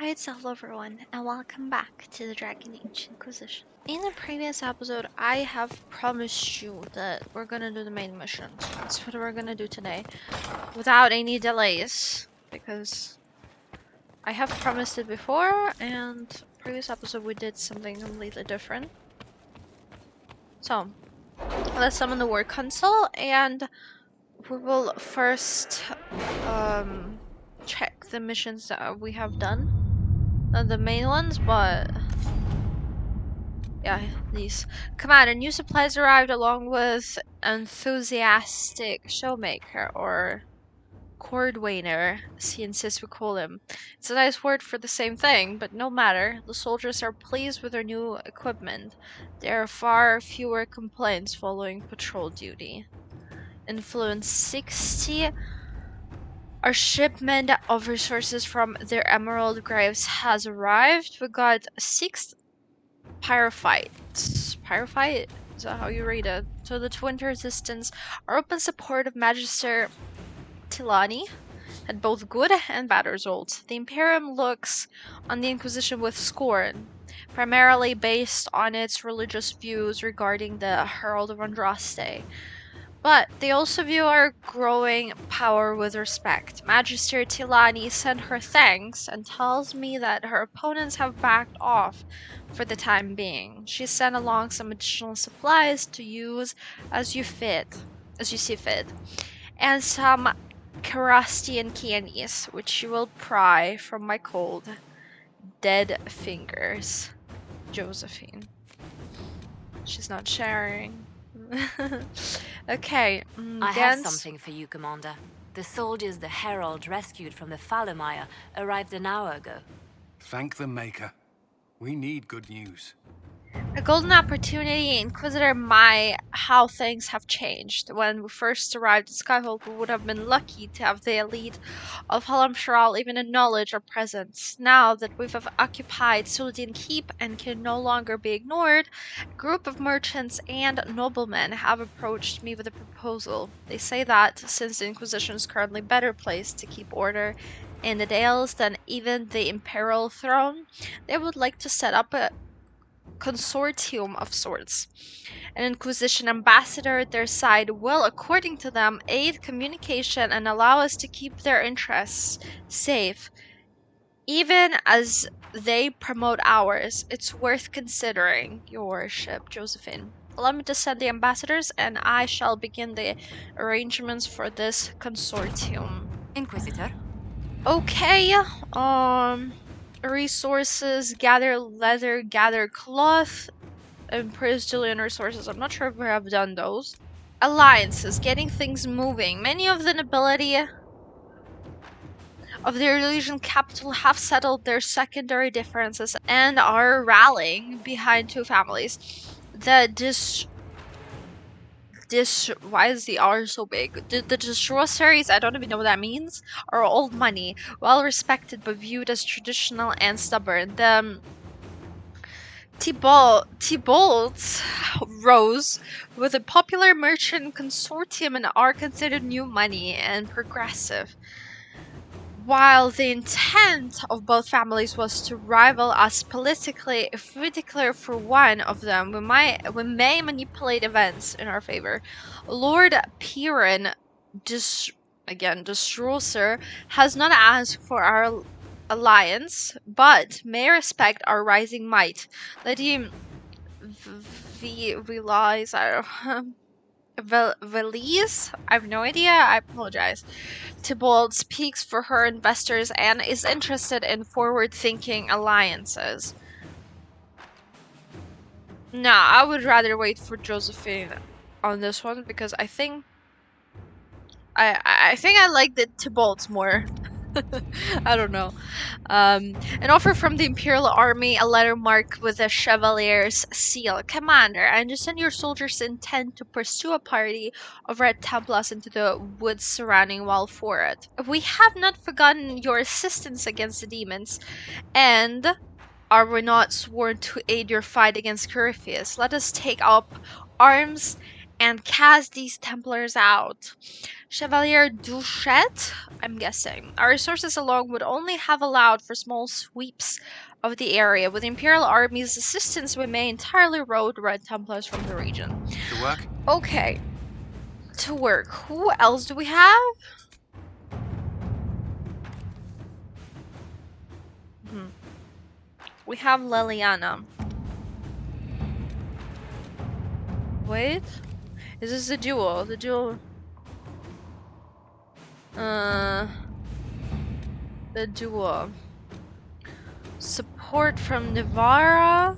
Alright, so hello everyone, and welcome back to the Dragon Age Inquisition. In the previous episode, I have promised you that we're gonna do the main mission. So that's what we're gonna do today, without any delays, because I have promised it before, and previous episode we did something completely different. So, let's summon the War Council, and we will first check the missions that we have done. Not the main ones, but yeah, these. Commander, new supplies arrived along with enthusiastic showmaker, or cordwainer, as he insists we call him. It's a nice word for the same thing, but no matter. The soldiers are pleased with their new equipment. There are far fewer complaints following patrol duty. Influence 60. Our shipment of resources from their emerald graves has arrived. We got 6 pyrophytes. Pyrophyte? Is that how you read it? So the twin resistance. Our open support of Magister Tilani had both good and bad results. The Imperium looks on the Inquisition with scorn, primarily based on its religious views regarding the Herald of Andraste. But they also view our growing power with respect. Magister Tilani sent her thanks and tells me that her opponents have backed off for the time being. She sent along some additional supplies to use as you see fit, and some Karastian candies, which she will pry from my cold, dead fingers. Josephine. She's not sharing. Okay. I have something for you, Commander. The soldiers the Herald rescued from the Falomire arrived an hour ago. Thank the Maker. We need good news. A golden opportunity, Inquisitor Mai. How things have changed. When we first arrived at Skyhold, we would have been lucky to have the elite of Halamshral even acknowledge our presence. Now that we've occupied Sul'din Keep and can no longer be ignored, a group of merchants and noblemen have approached me with a proposal. They say that, since the Inquisition is currently better placed to keep order in the Dales than even the Imperial throne, they would like to set up a consortium of sorts. An Inquisition ambassador at their side will, according to them, aid communication and allow us to keep their interests safe, even as they promote ours. It's worth considering, Your Worship. Josephine. Allow me to send the ambassadors, and I shall begin the arrangements for this consortium. Inquisitor? Okay, resources, gather leather, gather cloth, and Julian resources. I'm not sure if we have done those. Alliances, getting things moving. Many of the nobility of the Elysian capital have settled their secondary differences and are rallying behind two families. Why is the R so big? The Destroseries, I don't even know what that means, are old money, well respected but viewed as traditional and stubborn. The Tibolds rose with a popular merchant consortium and are considered new money and progressive. While the intent of both families was to rival us politically, if we declare for one of them, we may manipulate events in our favor. Lord Piran, Destroser, has not asked for our alliance, but may respect our rising might. Let him realize Valise? I have no idea. I apologize. Tybalt speaks for her investors and is interested in forward-thinking alliances. Nah, I would rather wait for Josephine on this one because I think I like the Tybalts more. I don't know. An offer from the Imperial Army, a letter marked with a Chevalier's seal. Commander, I understand your soldiers intend to pursue a party of Red Templars into the woods surrounding Walford. We have not forgotten your assistance against the demons, and are we not sworn to aid your fight against Corypheus? Let us take up arms and cast these Templars out. Chevalier Duchette, I'm guessing. Our resources alone would only have allowed for small sweeps of the area. With the Imperial Army's assistance, we may entirely rout Red Templars from the region. To work? Okay. To work. Who else do we have? We have Liliana. Wait. Is this the duo? The duo. The duo. Support from Navarra.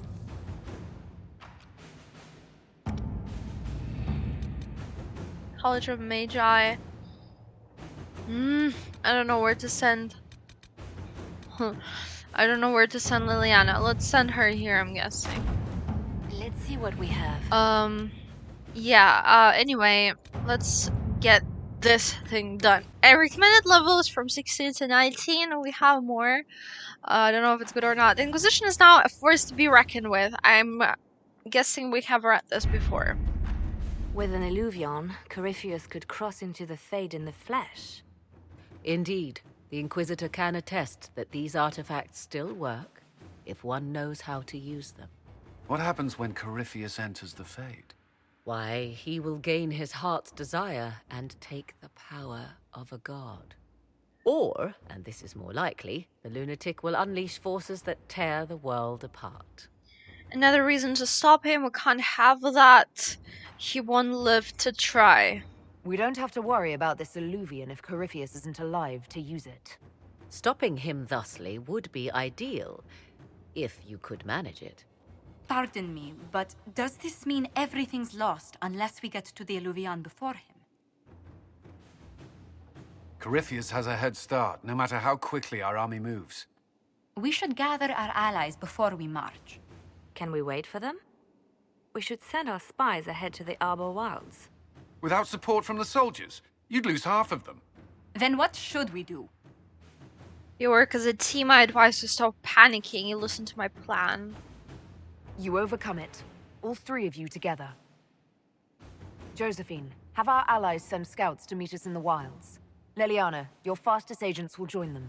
College of Magi. I don't know where to send. I don't know where to send Liliana. Let's send her here, I'm guessing. Let's see what we have. Yeah, anyway, let's get this thing done. Recommended level is from 16 to 19. We have more. I don't know if it's good or not. The Inquisition is now a force to be reckoned with. I'm guessing we have read this before. With an Illuvion, Corypheus could cross into the Fade in the flesh. Indeed, the Inquisitor can attest that these artifacts still work if one knows how to use them. What happens when Corypheus enters the Fade? Why, he will gain his heart's desire and take the power of a god. Or, and this is more likely, the lunatic will unleash forces that tear the world apart. Another reason to stop him, we can't have that. He won't live to try. We don't have to worry about this Illuvion if Corypheus isn't alive to use it. Stopping him thusly would be ideal, if you could manage it. Pardon me, but does this mean everything's lost unless we get to the Illuvion before him? Corypheus has a head start, no matter how quickly our army moves. We should gather our allies before we march. Can we wait for them? We should send our spies ahead to the Arbor Wilds. Without support from the soldiers, you'd lose half of them. Then what should we do? You work as a team, I advise you stop panicking. You listen to my plan. You overcome it. All three of you together. Josephine, have our allies send scouts to meet us in the wilds. Liliana, your fastest agents will join them.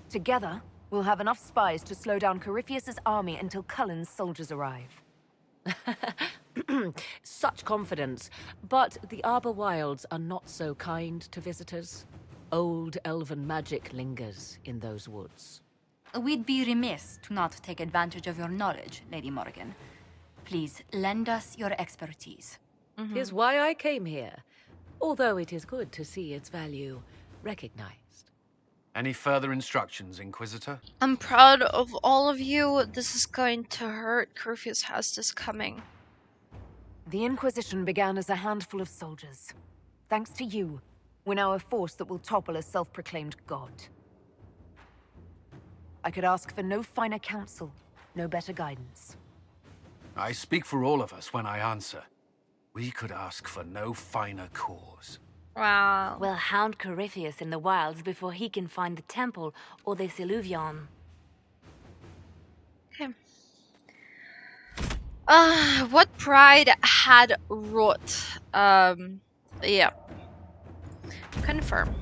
Together, we'll have enough spies to slow down Corypheus's army until Cullen's soldiers arrive. Such confidence. But the Arbor Wilds are not so kind to visitors. Old elven magic lingers in those woods. We'd be remiss to not take advantage of your knowledge, Lady Morgan. Please, lend us your expertise. Is why I came here, although it is good to see its value recognized. Any further instructions, Inquisitor? I'm proud of all of you. This is going to hurt. Corypheus has this coming. The Inquisition began as a handful of soldiers. Thanks to you, we're now a force that will topple a self-proclaimed god. I could ask for no finer counsel, no better guidance. I speak for all of us when I answer. We could ask for no finer cause. Wow. We'll hound Corypheus in the wilds before he can find the temple or this Illuvion. Okay. What pride had Wrought? Yeah. Confirm.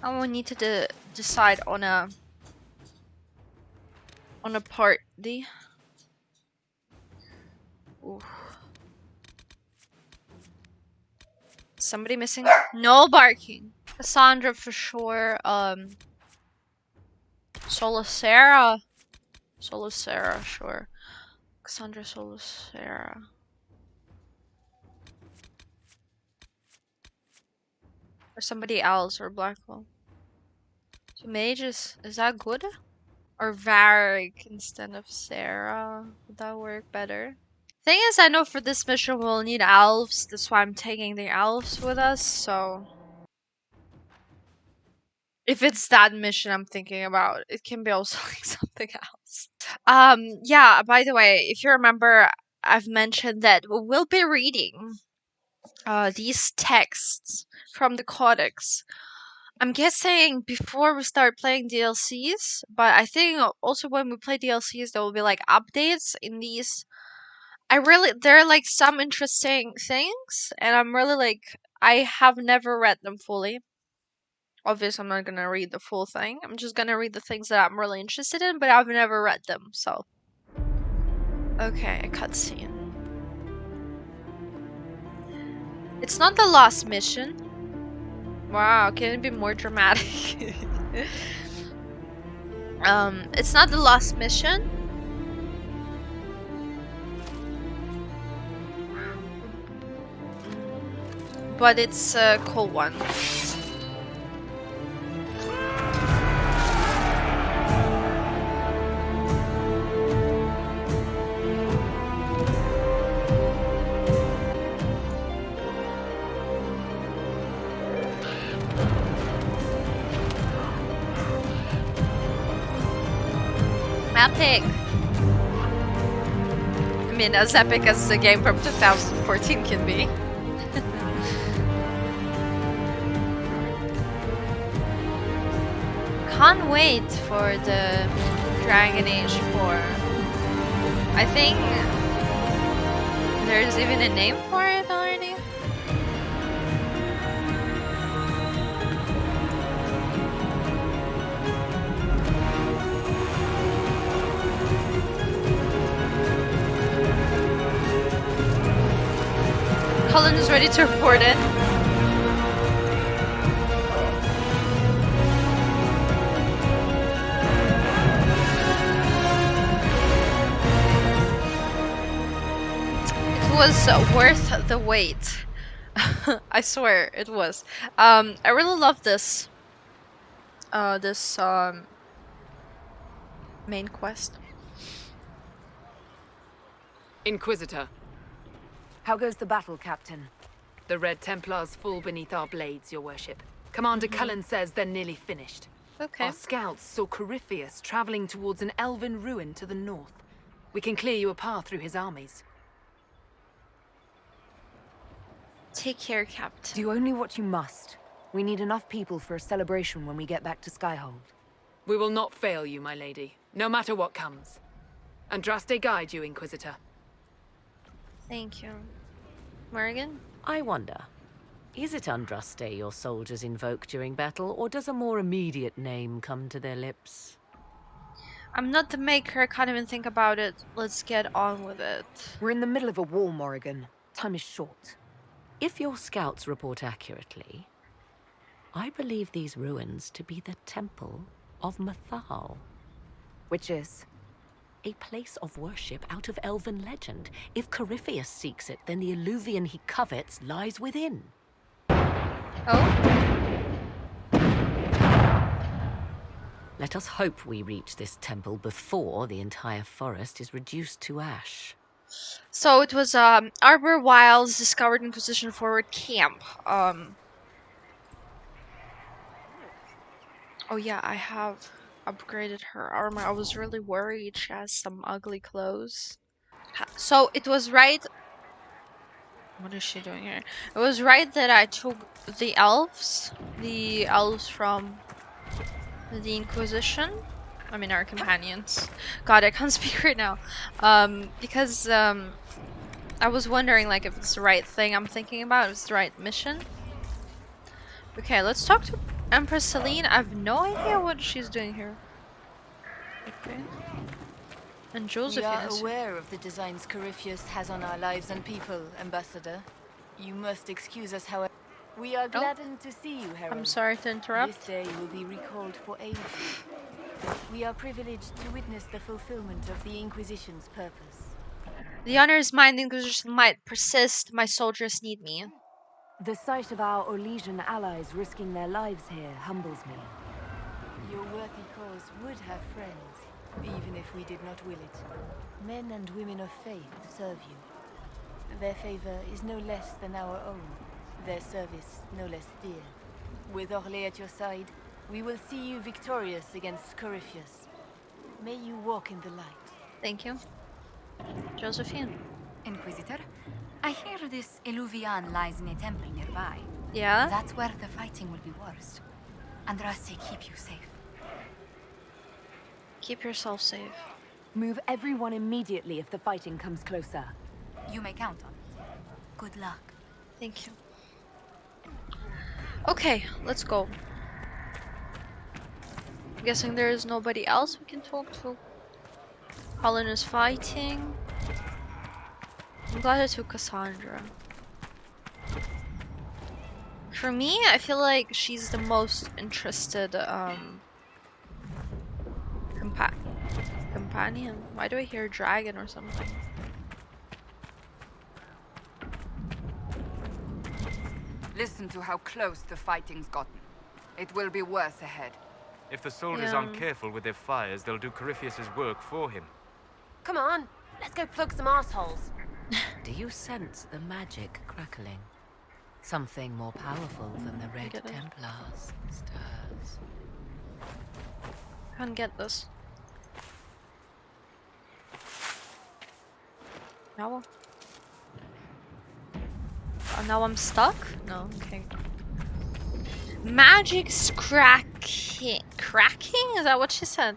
I will need to decide on a party. Ooh. Somebody missing? No barking. Cassandra for sure. Solicera, sure. Cassandra Solicera. Or somebody else, or Blackwell. So mages, is that good? Or Varric instead of Sarah? Would that work better? Thing is, I know for this mission we'll need elves. That's why I'm taking the elves with us, so... If it's that mission I'm thinking about, it can be also like something else. Yeah, by the way, if you remember, I've mentioned that we will be reading these texts from the Codex. I'm guessing before we start playing DLCs, but I think also when we play DLCs there will be like updates in these there are like some interesting things, and I'm really like, I have never read them fully. Obviously, I'm not gonna read the full thing. I'm just gonna read the things that I'm really interested in, but I've never read them, so. Okay, a cutscene. It's not the last mission. Wow, can it be more dramatic? It's not the last mission. But it's a cool one. Epic! I mean, as epic as the game from 2014 can be. Can't wait for the Dragon Age 4. I think there's even a name for it already. Colin is ready to report it. It was worth the wait. I swear it was. I really love this. Main quest. Inquisitor, How goes the battle, Captain? the Red Templars fall beneath our blades, your worship. Commander Cullen says they're nearly finished. Okay. Our scouts saw Corypheus traveling towards an elven ruin to the north. We can clear you a path through his armies. Take care, Captain. Do only what you must. We need enough people for a celebration when we get back to Skyhold. We will not fail you, my lady, no matter what comes. Andraste guide you, Inquisitor. Thank you. Morgan? I wonder, is it Andraste your soldiers invoke during battle, or does a more immediate name come to their lips? I'm not the maker, I can't even think about it. Let's get on with it. We're in the middle of a war, Morrigan. Time is short. If your scouts report accurately, I believe these ruins to be the Temple of Mathal. Which is? A place of worship out of elven legend. If Corypheus seeks it, then the alluvion he covets lies within. Oh? Let us hope we reach this temple before the entire forest is reduced to ash. So it was Arbor Wilds discovered Inquisition forward camp. Oh yeah, I have upgraded her armor. I was really worried she has some ugly clothes. So it was right. What is she doing here? It was right that I took the elves from the Inquisition. I mean, our companions. God, I can't speak right now. Because I was wondering like if it's the right thing I'm thinking about, if it's the right mission. Okay, let's talk to Empress Celine. I have no idea what she's doing here. Okay. And Josephine We are is here. aware of the designs Corypheus has on our lives and people, Ambassador. You must excuse us, however. We are gladdened to see you, Herald. I'm sorry to interrupt. This day will be recalled for ages. We are privileged to witness the fulfillment of the Inquisition's purpose. The honor is mine. The Inquisition might persist. My soldiers need me. The sight of our Orlesian allies risking their lives here humbles me. Your worthy cause would have friends, even if we did not will it. Men and women of faith serve you. Their favor is no less than our own. Their service no less dear. With Orlais at your side, we will see you victorious against Corypheus. May you walk in the light. Thank you. Josephine. Inquisitor, I hear this Illuvian lies in a temple nearby. Yeah? That's where the fighting will be worst. Andraste, keep you safe. Keep yourself safe. Move everyone immediately if the fighting comes closer. You may count on it. Good luck. Thank you. Okay, let's go. I'm guessing there is nobody else we can talk to. Colin is fighting. I'm glad I took Cassandra. For me, I feel like she's the most interested companion. Why do I hear a dragon or something? Listen to how close the fighting's gotten. It will be worse ahead. If the soldiers aren't careful with their fires, they'll do Corypheus's work for him. Come on, let's go plug some assholes. Do you sense the magic crackling? Something more powerful than the Red Templars stirs. Can't get this. Now, now I'm stuck? No, okay. Magic's cracking. Cracking? Is that what she said?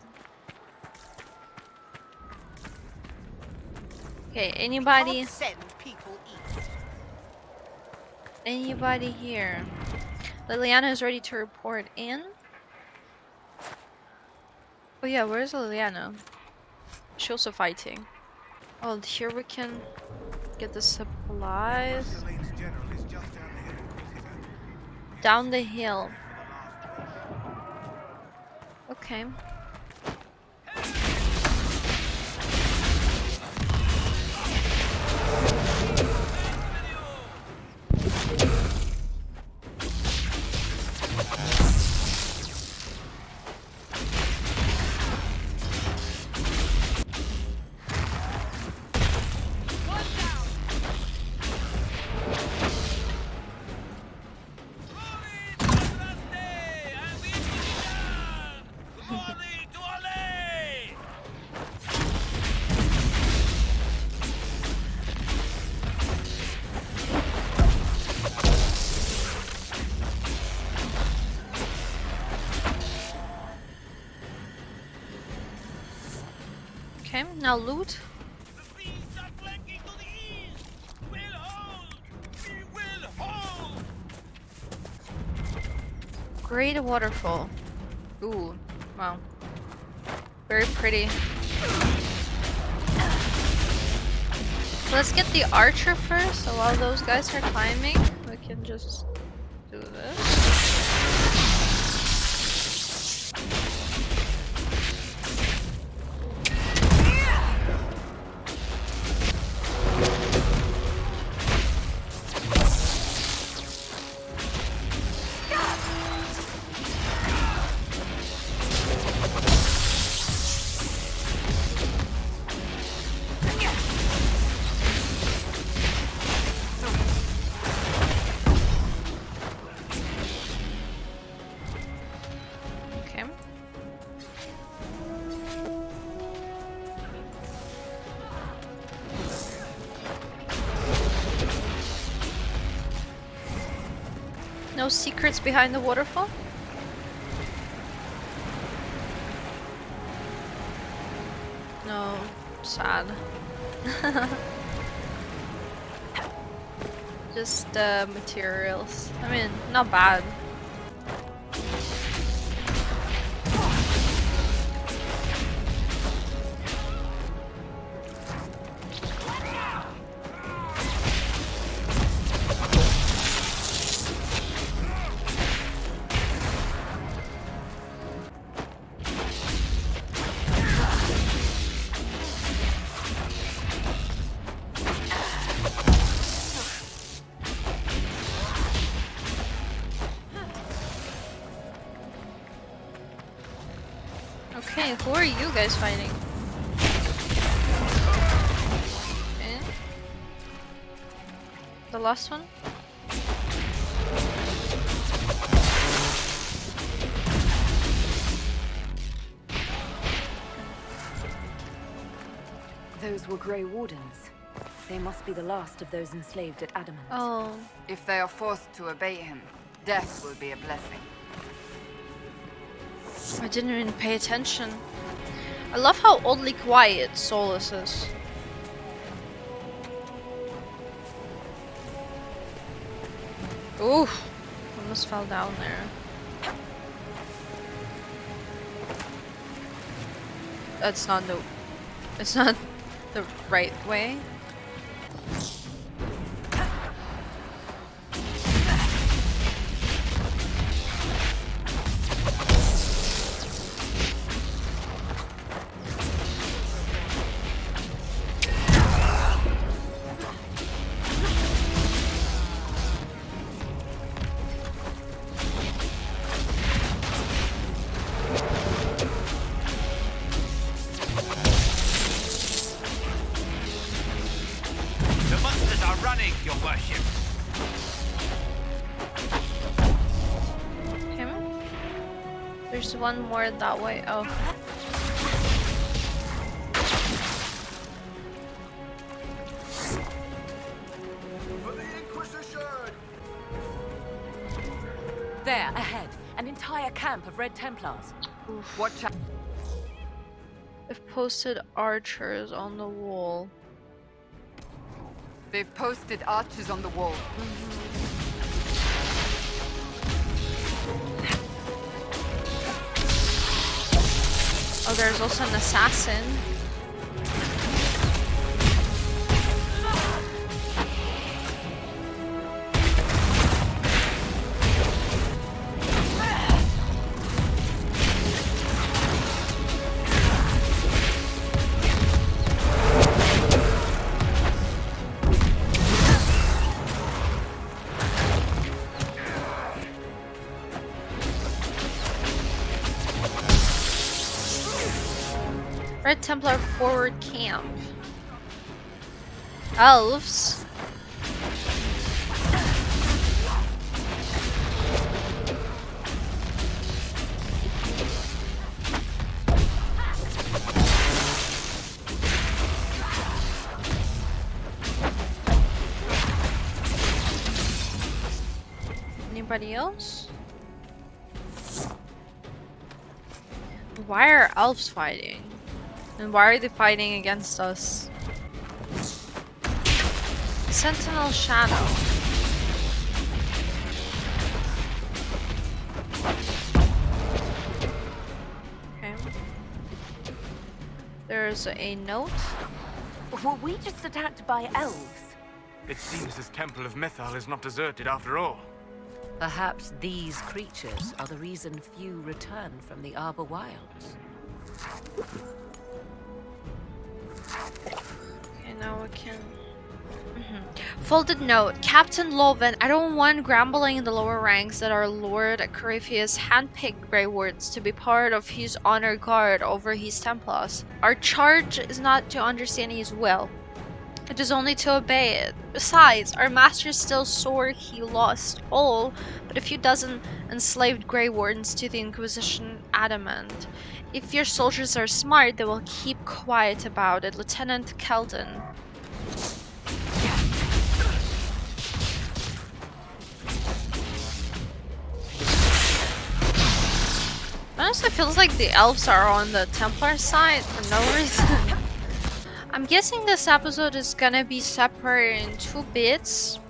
Okay, anybody? Anybody here? Liliana is ready to report in. Oh yeah, where's Liliana? She's also fighting. Oh, here we can get the supplies. Down the hill. Okay. Okay, now loot. Great waterfall. Ooh, wow. Very pretty. Let's get the archer first, so while those guys are climbing, we can just do this. No secrets behind the waterfall? No, sad. Just materials. I mean, not bad. Okay, who are you guys fighting? Okay. The last one? Those were Grey Wardens. They must be the last of those enslaved at Adamant. Oh. If they are forced to obey him, death will be a blessing. I didn't even pay attention. I love how oddly quiet Solus is. Ooh, almost fell down there. It's not the right way. There's one more that way. Oh. For the Inquisition! There, ahead. An entire camp of Red Templars. Oof. Watch out. They've posted archers on the wall. They've posted archers on the wall. Oh, there's also an assassin. Red Templar forward camp. Elves. Anybody else? Why are elves fighting? And why are they fighting against us? Sentinel Shadow. Okay. There's a note. Were we just attacked by elves? It seems this temple of Mythal is not deserted after all. Perhaps these creatures are the reason few return from the Arbor Wilds. Okay, now we can... Folded note. Captain Loven, I don't want grumbling in the lower ranks that our Lord Corypheus handpicked Grey Wards to be part of his honor guard over his Templars. Our charge is not to understand his will. It is only to obey it. Besides, our master is still sore he lost all but a few dozen enslaved Grey Wardens to the Inquisition adamant. If your soldiers are smart, they will keep quiet about it. Lieutenant Keldon. Honestly, it feels like the elves are on the Templar side for no reason. I'm guessing this episode is gonna be separated in 2 bits.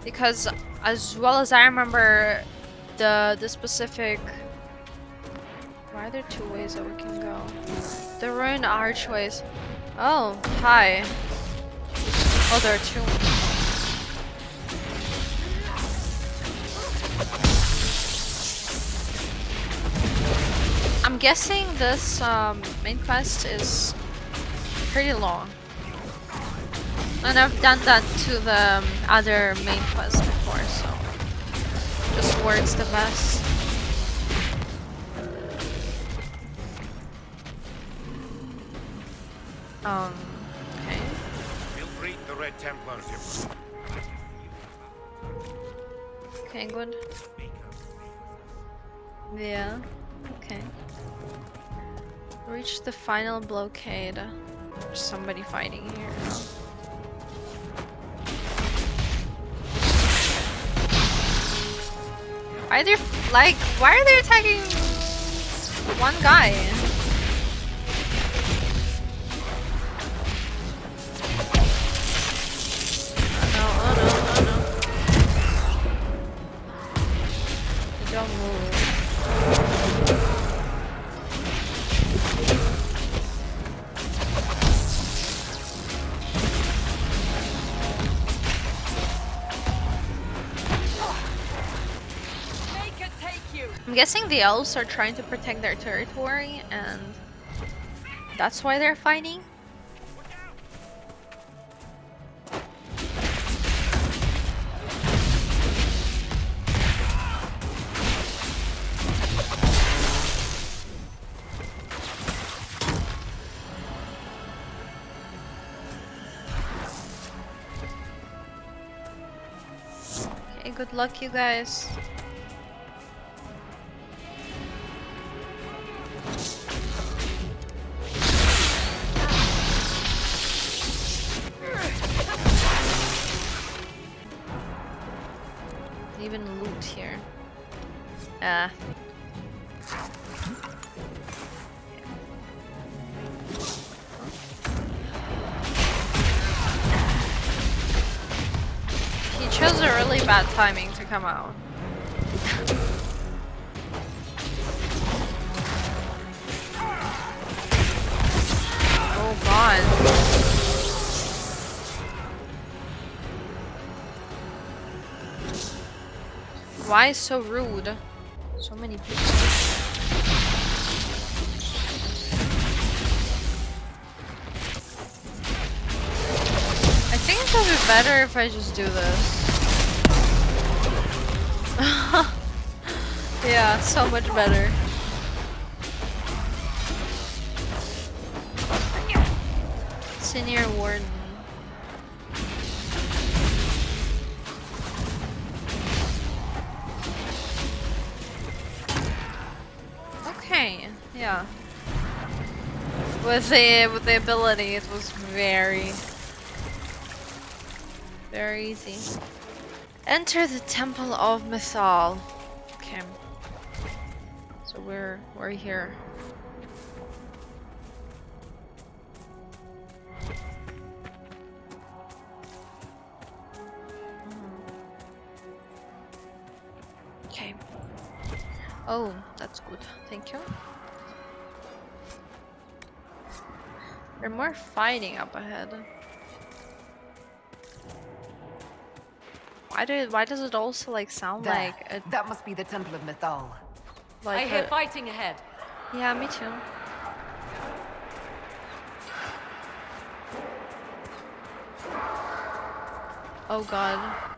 Because as well as I remember the specific... Why are there 2 ways that we can go? The ruined archways. Oh, hi. Oh, there are 2. I'm guessing this main quest is pretty long. And I've done that to the other main quest before, so just works the best. Okay. We'll greet the Red Templars. Okay, good. Yeah, okay. Reach the final blockade. There's somebody fighting here. Why are they like? Why are they attacking one guy? Oh no! Oh no! Oh I'm guessing the elves are trying to protect their territory, and that's why they're fighting. Okay, good luck, you guys. Even loot here. He chose a really bad timing to come out. Oh god. Why so rude? So many people. I think it would be better if I just do this. Yeah, so much better. Senior Warden. Okay, yeah. With the ability, it was very easy. Enter the Temple of Mythal. Okay. So we're here. Okay. Oh, that's good. Thank you. There's more fighting up ahead. Why does it also like sound There. like a, That must be the Temple of Mythal. I hear fighting ahead. Yeah, me too. Oh god.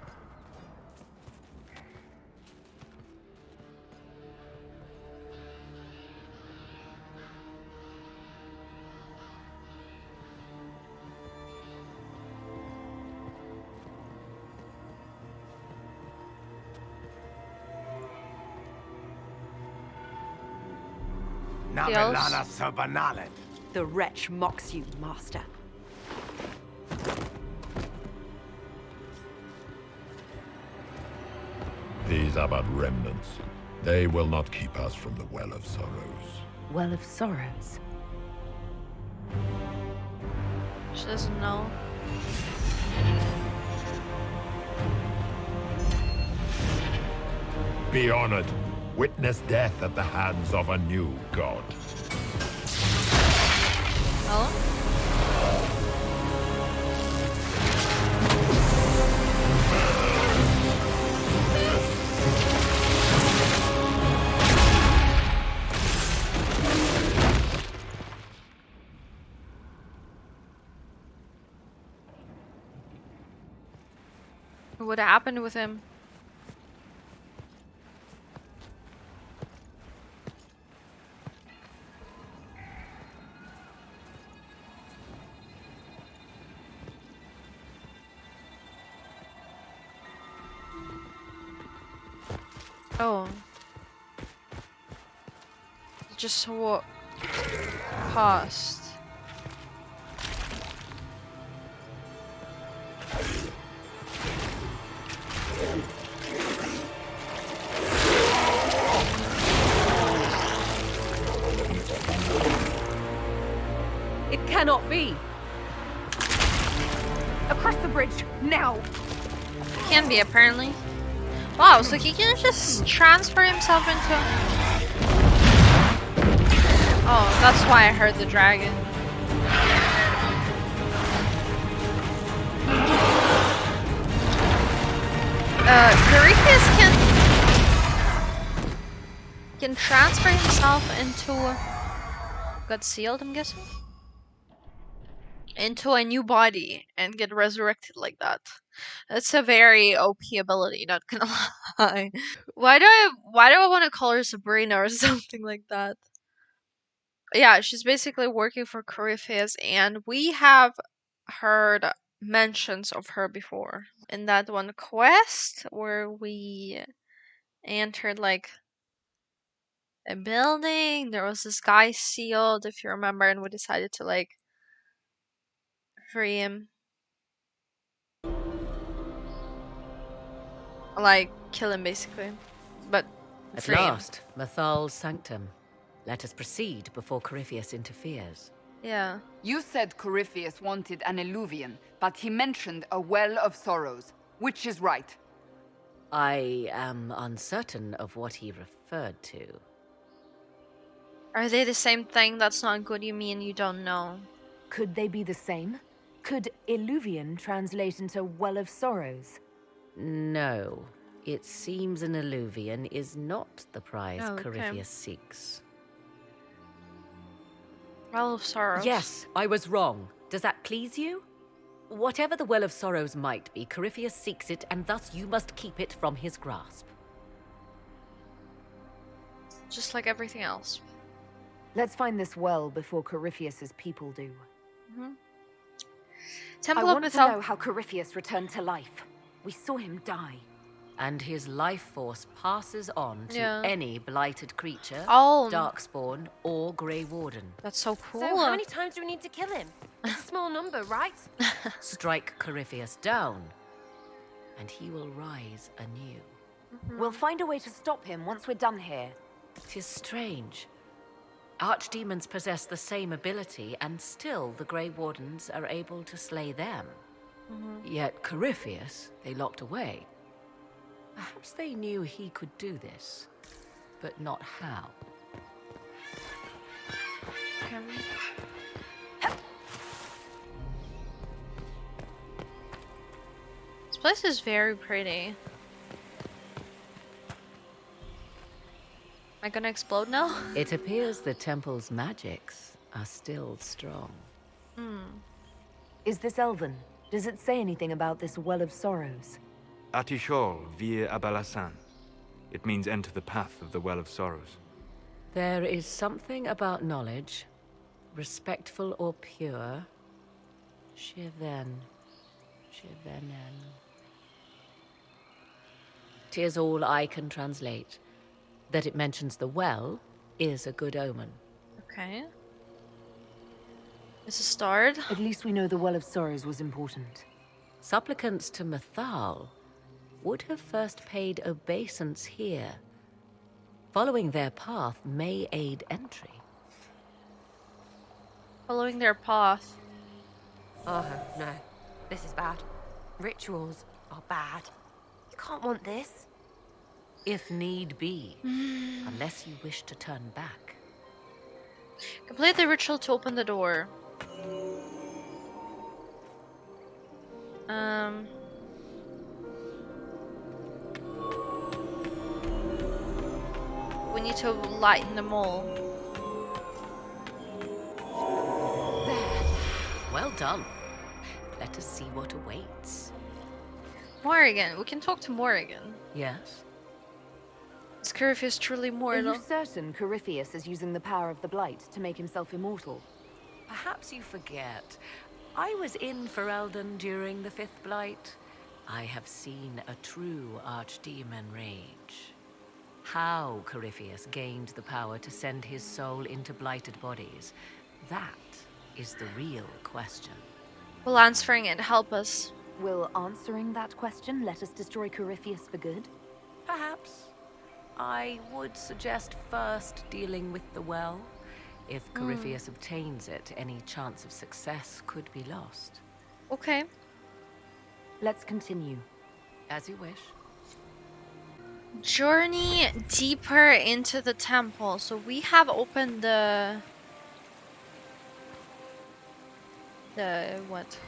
Namelana Sabanalet. The wretch mocks you, master. These are but remnants. They will not keep us from the Well of Sorrows. Well of Sorrows. She doesn't know. Be honored. Witness death at the hands of a new god. Oh? What happened with him? Oh. Just what past. It cannot be. Across the bridge, now! Can be, apparently. Wow, so he can just transfer himself into... Oh, that's why I heard the dragon. Corypheus can... can transfer himself into... Got sealed, I'm guessing? Into a new body and get resurrected like that. That's a very OP ability, not gonna lie. Why do I want to call her Sabrina or something like that? Yeah, she's basically working for Corypheus, and we have heard mentions of her before. In that one quest where we entered like a building, there was this guy sealed, if you remember, and we decided to like free him. Like, kill him basically. But At free him. last, Mathal's sanctum. Let us proceed before Corypheus interferes. Yeah. You said Corypheus wanted an Eluvian, but he mentioned a Well of Sorrows. Which is right? I am uncertain of what he referred to. Are they the same thing? That's not good, you mean you don't know? Could they be the same? Could Eluvian translate into Well of Sorrows? No. It seems an Eluvian is not the prize Corypheus seeks. Well of Sorrows. Yes, I was wrong. Does that please you? Whatever the Well of Sorrows might be, Corypheus seeks it, and thus you must keep it from his grasp. Just like everything else. Let's find this well before Corypheus's people do. Temple I of want to Mythal. know how Corypheus returned to life. We saw him die. And his life force passes on to Yeah. any blighted creature, Oh. darkspawn, or Grey Warden. That's so cool. So how many times do we need to kill him? It's a small number, right? Strike Corypheus down, and he will rise anew. We'll find a way to stop him once we're done here. 'Tis strange. Archdemons possess the same ability, and still the Grey Wardens are able to slay them. Yet Corypheus they locked away. Perhaps they knew he could do this, but not how. This place is very pretty. Am I gonna explode now? It appears the temple's magics are still strong. Is this Elven? Does it say anything about this Well of Sorrows? Atishol vir Abalasan. It means enter the path of the Well of Sorrows. There is something about knowledge, respectful or pure. Shiven. Shivenen. 'Tis all I can translate. That it mentions the well is a good omen. Okay. It's a starred. At least we know the Well of Sorrows was important. Supplicants to Mathal would have first paid obeisance here. Following their path may aid entry. Following their path. Oh, no. This is bad. Rituals are bad. You can't want this. If need be, unless you wish to turn back. Complete the ritual to open the door. We need to lighten them all. Well done. Let us see what awaits. Morrigan. We can talk to Morrigan. Yes? Is Corypheus truly Are mortal? you certain Corypheus is using the power of the Blight to make himself immortal? Perhaps you forget. I was in Ferelden during the Fifth Blight. I have seen a true archdemon rage. How Corypheus gained the power to send his soul into blighted bodies, that is the real question. Will answering it help us? Will answering that question let us destroy Corypheus for good? Perhaps. I would suggest first dealing with the well. If Corypheus obtains it, any chance of success could be lost. Okay. Let's continue. As you wish. Journey deeper into the temple. So we have opened the what?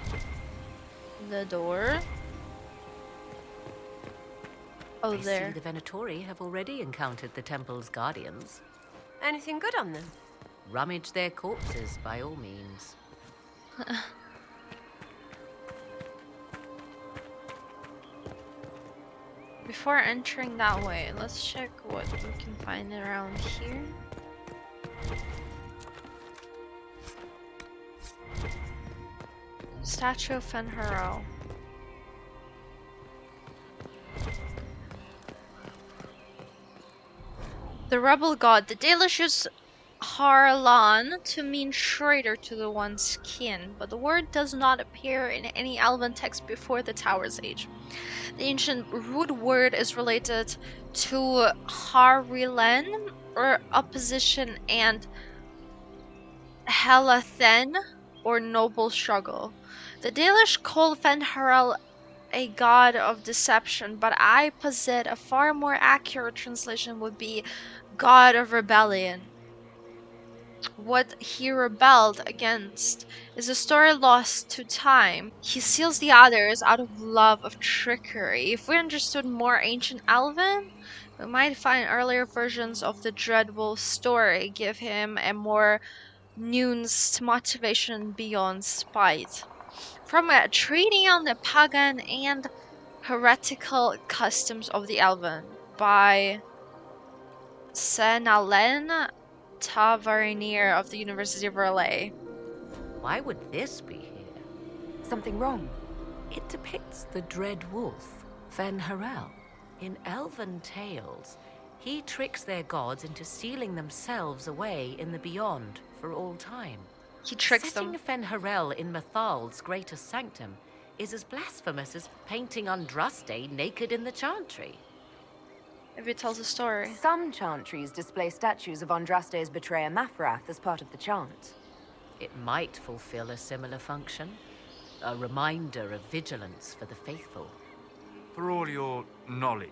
The door. Oh, I see there. the Venatori have already encountered the temple's guardians. Anything good on them? Rummage their corpses, by all means. Before entering that way, let's check what we can find around here. Statue of Fenharel. The rebel god. The Dalish use Harlan to mean traitor to the one's kin, but the word does not appear in any Elven text before the Tower's Age. The ancient root word is related to Harilen, or opposition, and Helathen, or noble struggle. The Dalish call Fenharel a god of deception, but I posit a far more accurate translation would be god of rebellion. What he rebelled against is a story lost to time. He seals the others out of love of trickery. If we understood more ancient Elven, we might find earlier versions of the Dreadwolf story give him a more nuanced motivation beyond spite. From a treaty on the pagan and heretical customs of the Elven by Senalen Tavernier of the University of Relay. Why would this be here? Something wrong? It depicts the Dread Wolf, Fenharel. In elven tales, he tricks their gods into sealing themselves away in the beyond for all time. He tricks Setting them. Fenharel in Mathal's greatest sanctum is as blasphemous as painting Andraste naked in the chantry. If it tells a story. Some chantries display statues of Andraste's betrayer Mafrath as part of the chant. It might fulfill a similar function, a reminder of vigilance for the faithful. For all your knowledge,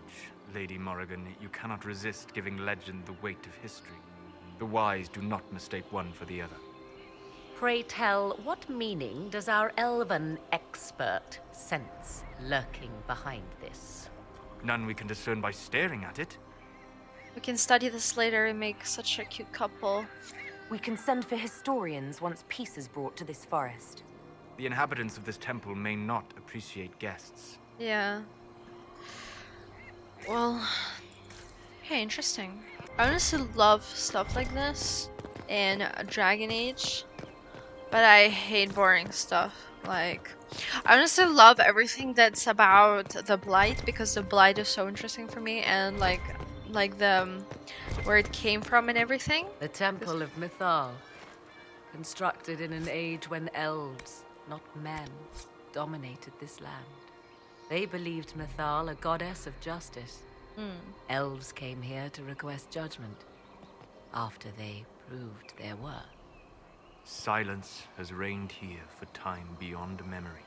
Lady Morrigan, you cannot resist giving legend the weight of history. The wise do not mistake one for the other. Pray tell, what meaning does our elven expert sense lurking behind this? None we can discern by staring at it. We can study this later and make such a cute couple. We can send for historians once peace is brought to this forest. The inhabitants of this temple may not appreciate guests. Yeah. Well, okay, interesting. I honestly love stuff like this in a Dragon Age, but I hate boring stuff. Like, I honestly love everything that's about the Blight, because the Blight is so interesting for me, and like the where it came from and everything. The Temple of Mythal, constructed in an age when elves, not men, dominated this land. They believed Mythal a goddess of justice. Elves came here to request judgment after they proved their worth. Silence has reigned here for time beyond memory.